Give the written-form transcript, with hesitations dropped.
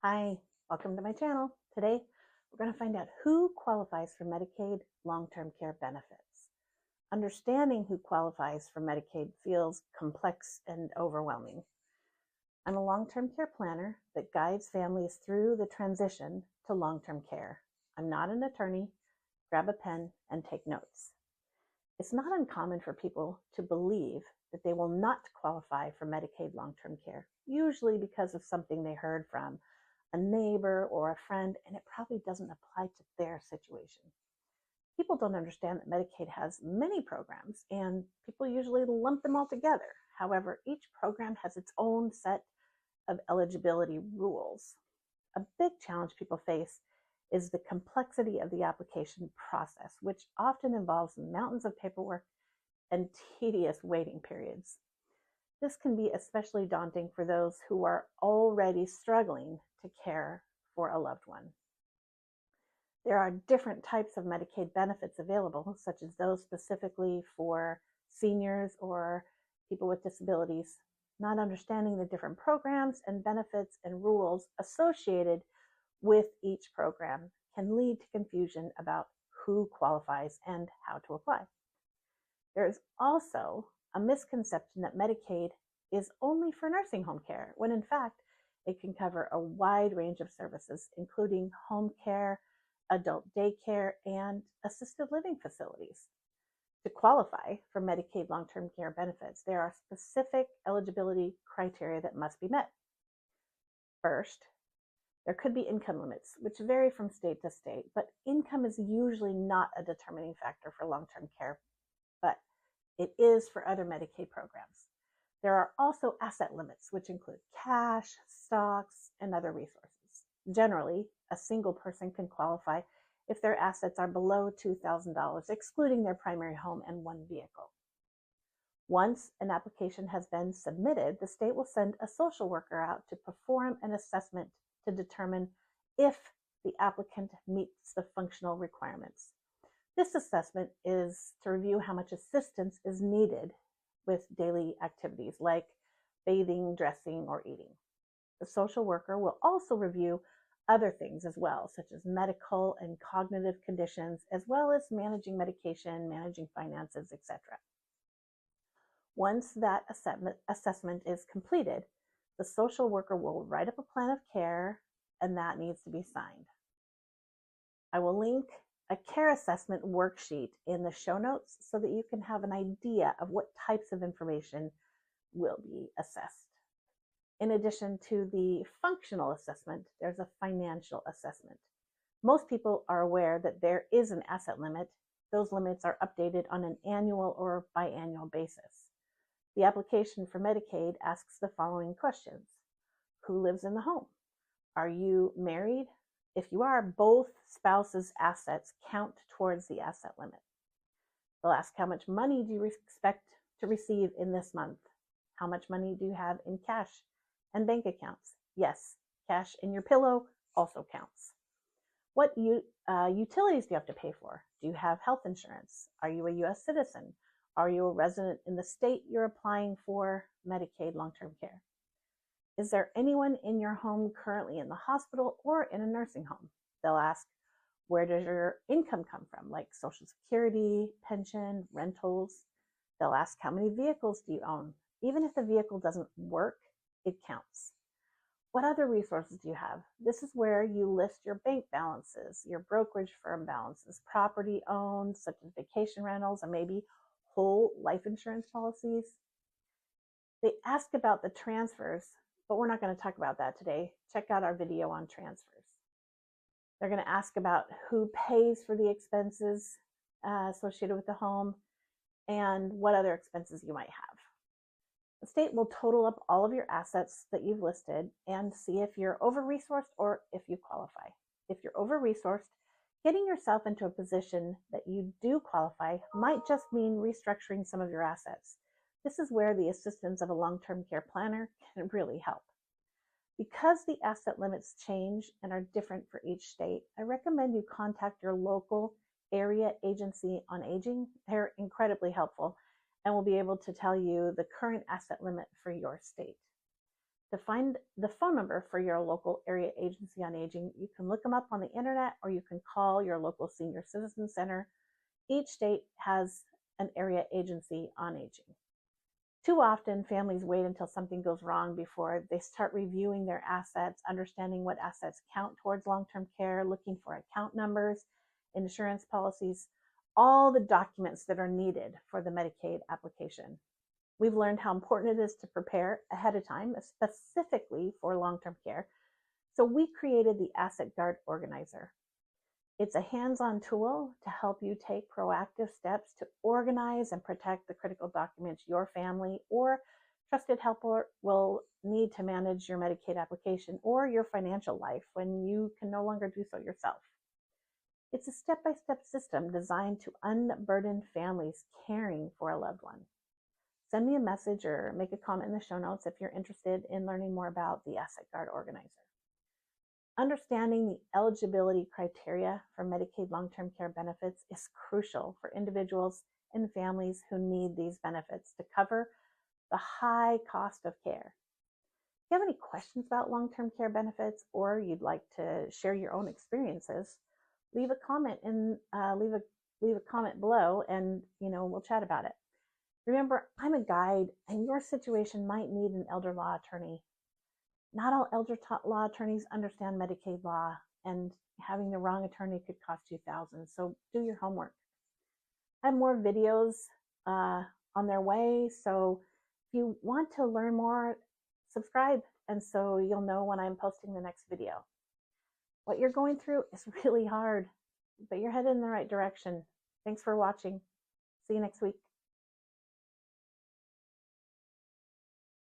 Hi, welcome to my channel. Today, we're going to find out who qualifies for Medicaid long-term care benefits. Understanding who qualifies for Medicaid feels complex and overwhelming. I'm a long-term care planner that guides families through the transition to long-term care. I'm not an attorney. Grab a pen and take notes. It's not uncommon for people to believe that they will not qualify for Medicaid long-term care, usually because of something they heard from a neighbor or a friend, and it probably doesn't apply to their situation. People don't understand that Medicaid has many programs, and people usually lump them all together. However, each program has its own set of eligibility rules. A big challenge people face is the complexity of the application process, which often involves mountains of paperwork and tedious waiting periods. This can be especially daunting for those who are already struggling to care for a loved one. There are different types of Medicaid benefits available, such as those specifically for seniors or people with disabilities. Not understanding the different programs and benefits and rules associated with each program can lead to confusion about who qualifies and how to apply. There is also a misconception that Medicaid is only for nursing home care, when in fact, it can cover a wide range of services, including home care, adult daycare, and assisted living facilities. To qualify for Medicaid long-term care benefits, there are specific eligibility criteria that must be met. First, there could be income limits, which vary from state to state, but income is usually not a determining factor for long-term care, but it is for other Medicaid programs. There are also asset limits, which include cash, stocks, and other resources. Generally, a single person can qualify if their assets are below $2,000, excluding their primary home and one vehicle. Once an application has been submitted, the state will send a social worker out to perform an assessment to determine if the applicant meets the functional requirements. This assessment is to review how much assistance is needed with daily activities like bathing, dressing, or eating. The social worker will also review other things as well, such as medical and cognitive conditions, as well as managing medication, managing finances, etc. Once that assessment is completed, the social worker will write up a plan of care, and that needs to be signed. I will link a care assessment worksheet in the show notes so that you can have an idea of what types of information will be assessed. In addition to the functional assessment, there's a financial assessment. Most people are aware that there is an asset limit. Those limits are updated on an annual or biannual basis. The application for Medicaid asks the following questions. Who lives in the home? Are you married? If you are, both spouses' assets count towards the asset limit. They'll ask how much money do you expect to receive in this month? How much money do you have in cash and bank accounts? Yes, cash in your pillow also counts. What utilities do you have to pay for? Do you have health insurance? Are you a U.S. citizen? Are you a resident in the state you're applying for Medicaid long-term care? Is there anyone in your home currently in the hospital or in a nursing home? They'll ask, where does your income come from, like Social Security, pension, rentals? They'll ask, how many vehicles do you own? Even if the vehicle doesn't work, it counts. What other resources do you have? This is where you list your bank balances, your brokerage firm balances, property owned, such as vacation rentals, and maybe whole life insurance policies. They ask about the transfers, but we're not going to talk about that today. Check out our video on transfers. They're going to ask about who pays for the expenses associated with the home and what other expenses you might have. The state will total up all of your assets that you've listed and see if you're over-resourced or if you qualify. If you're over-resourced, getting yourself into a position that you do qualify might just mean restructuring some of your assets. This is where the assistance of a long-term care planner can really help. Because the asset limits change and are different for each state, I recommend you contact your local area agency on aging. They're incredibly helpful and will be able to tell you the current asset limit for your state. To find the phone number for your local area agency on aging, you can look them up on the internet or you can call your local senior citizen center. Each state has an area agency on aging. Too often, families wait until something goes wrong before they start reviewing their assets, understanding what assets count towards long-term care, looking for account numbers, insurance policies, all the documents that are needed for the Medicaid application. We've learned how important it is to prepare ahead of time, specifically for long-term care. So we created the Asset Guard Organizer. It's a hands-on tool to help you take proactive steps to organize and protect the critical documents your family or trusted helper will need to manage your Medicaid application or your financial life when you can no longer do so yourself. It's a step-by-step system designed to unburden families caring for a loved one. Send me a message or make a comment in the show notes if you're interested in learning more about the Asset Guard Organizer. Understanding the eligibility criteria for Medicaid long-term care benefits is crucial for individuals and families who need these benefits to cover the high cost of care. If you have any questions about long-term care benefits or you'd like to share your own experiences, leave a comment leave a comment below and we'll chat about it. Remember, I'm a guide and your situation might need an elder law attorney. Not all elder law attorneys understand Medicaid law, and having the wrong attorney could cost you thousands. So do your homework. I have more videos on their way. So if you want to learn more, subscribe, and so you'll know when I'm posting the next video. What you're going through is really hard, but you're headed in the right direction. Thanks for watching. See you next week.